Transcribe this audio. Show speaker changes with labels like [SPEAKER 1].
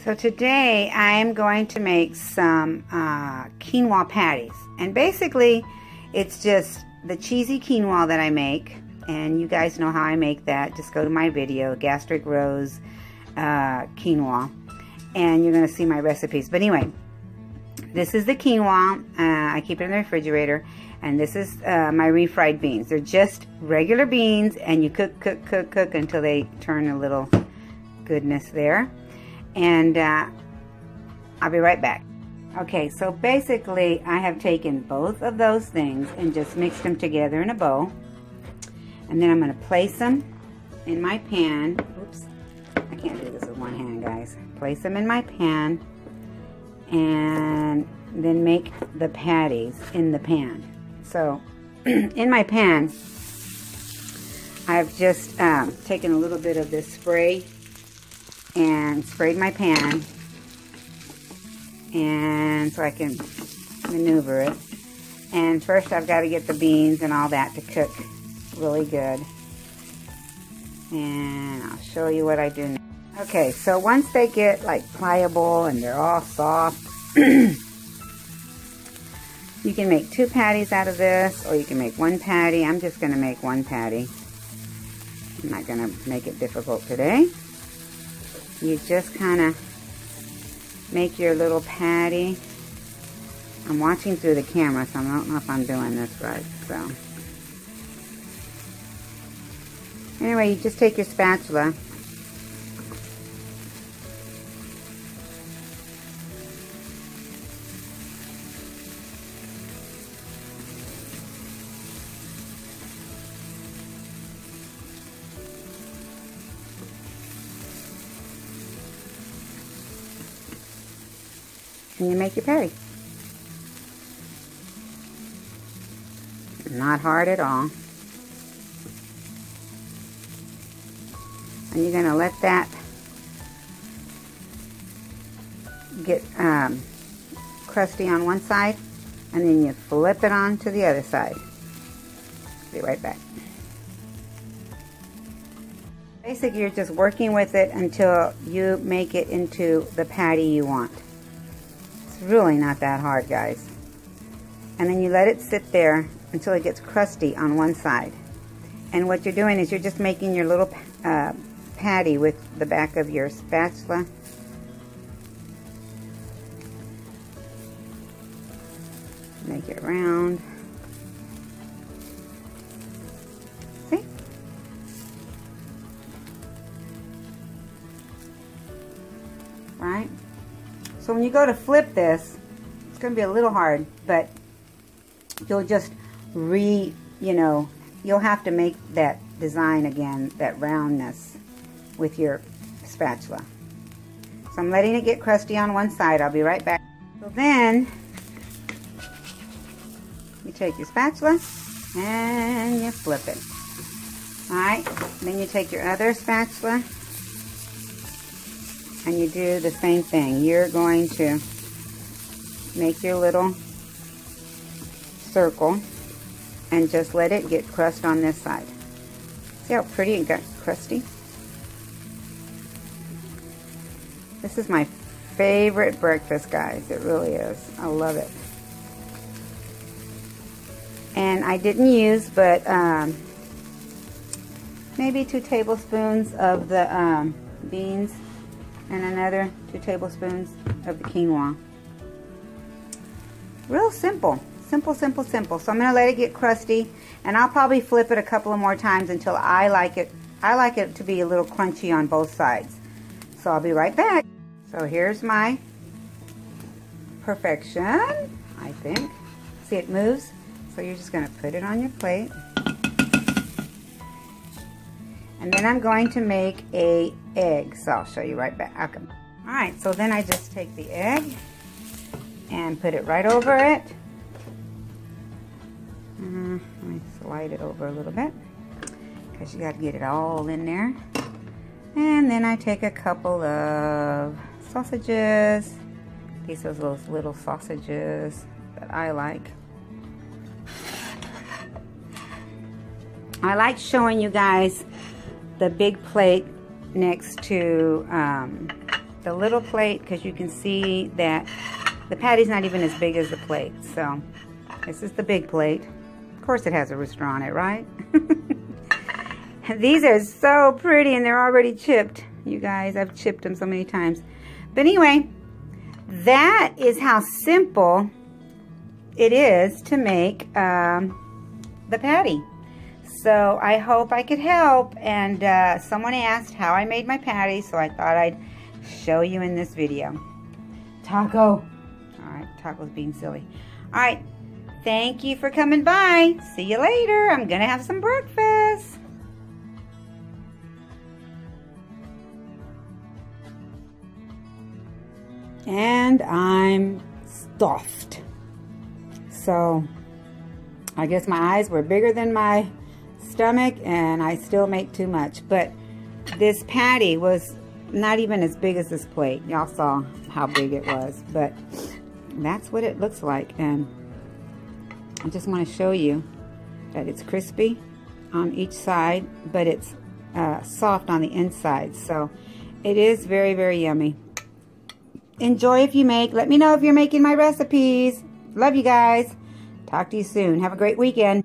[SPEAKER 1] So today I am going to make some quinoa patties, and basically it's just the cheesy quinoa that I make, and you guys know how I make that. Just go to my video, gastric rose quinoa, and you're gonna see my recipes. But anyway, this is the quinoa. I keep it in the refrigerator, and this is my refried beans. They're just regular beans, and you cook until they turn a little goodness there. And I'll be right back. Okay, so basically I have taken both of those things and just mixed them together in a bowl. And then I'm going to place them in my pan. Oops, I can't do this with one hand, guys. Place them in my pan and then make the patties in the pan. So in my pan, I've just taken a little bit of this spray and sprayed my pan, and so I can maneuver it. And first I've got to get the beans and all that to cook really good, and I'll show you what I do now. Okay, so once they get like pliable and they're all soft, you can make 2 patties out of this, or you can make 1 patty. I'm just going to make 1 patty. I'm not going to make it difficult today. You just kind of make your little patty. I'm watching through the camera, so I don't know if I'm doing this right. So anyway, you just take your spatula and you make your patty. Not hard at all. And you're going to let that get crusty on one side, and then you flip it on to the other side. Be right back. Basically, you're just working with it until you make it into the patty you want. It's really not that hard, guys. And then you let it sit there until it gets crusty on one side. And what you're doing is you're just making your little patty with the back of your spatula. Make it round. See? Right? So when you go to flip this, it's going to be a little hard, but you'll just you'll have to make that design again, that roundness with your spatula. So I'm letting it get crusty on one side. I'll be right back. So then you take your spatula and you flip it. Alright, then you take your other spatula and you do the same thing. You're going to make your little circle and just let it get crust on this side. See how pretty it got crusty? This is my favorite breakfast, guys. It really is. I love it. And I didn't use but maybe 2 tablespoons of the beans and another 2 tablespoons of the quinoa. Real simple. Simple, simple, simple. So I'm going to let it get crusty, and I'll probably flip it a couple of more times until I like it. I like it to be a little crunchy on both sides. So I'll be right back. So here's my perfection, I think. See, it moves. So you're just going to put it on your plate. And then I'm going to make a egg. So I'll show you right back. Okay. All right, so then I just take the egg and put it right over it. Let me slide it over a little bit because you got to get it all in there. And then I take a couple of sausages. These are those little sausages that I like. I like showing you guys the big plate next to the little plate because you can see that the patty's not even as big as the plate. So this is the big plate. Of course it has a rooster on it, right? These are so pretty and they're already chipped. You guys, I've chipped them so many times. But anyway, that is how simple it is to make the patty. So I hope I could help, and someone asked how I made my patty, so I thought I'd show you in this video. Taco. Alright, Taco's being silly. Alright, thank you for coming by. See you later. I'm gonna have some breakfast. And I'm stuffed. So I guess my eyes were bigger than my stomach and I still make too much. But this patty was not even as big as this plate. Y'all saw how big it was. But that's what it looks like. And I just want to show you that it's crispy on each side, but it's soft on the inside. So it is very, very yummy. Enjoy if you make. Let me know if you're making my recipes. Love you guys. Talk to you soon. Have a great weekend.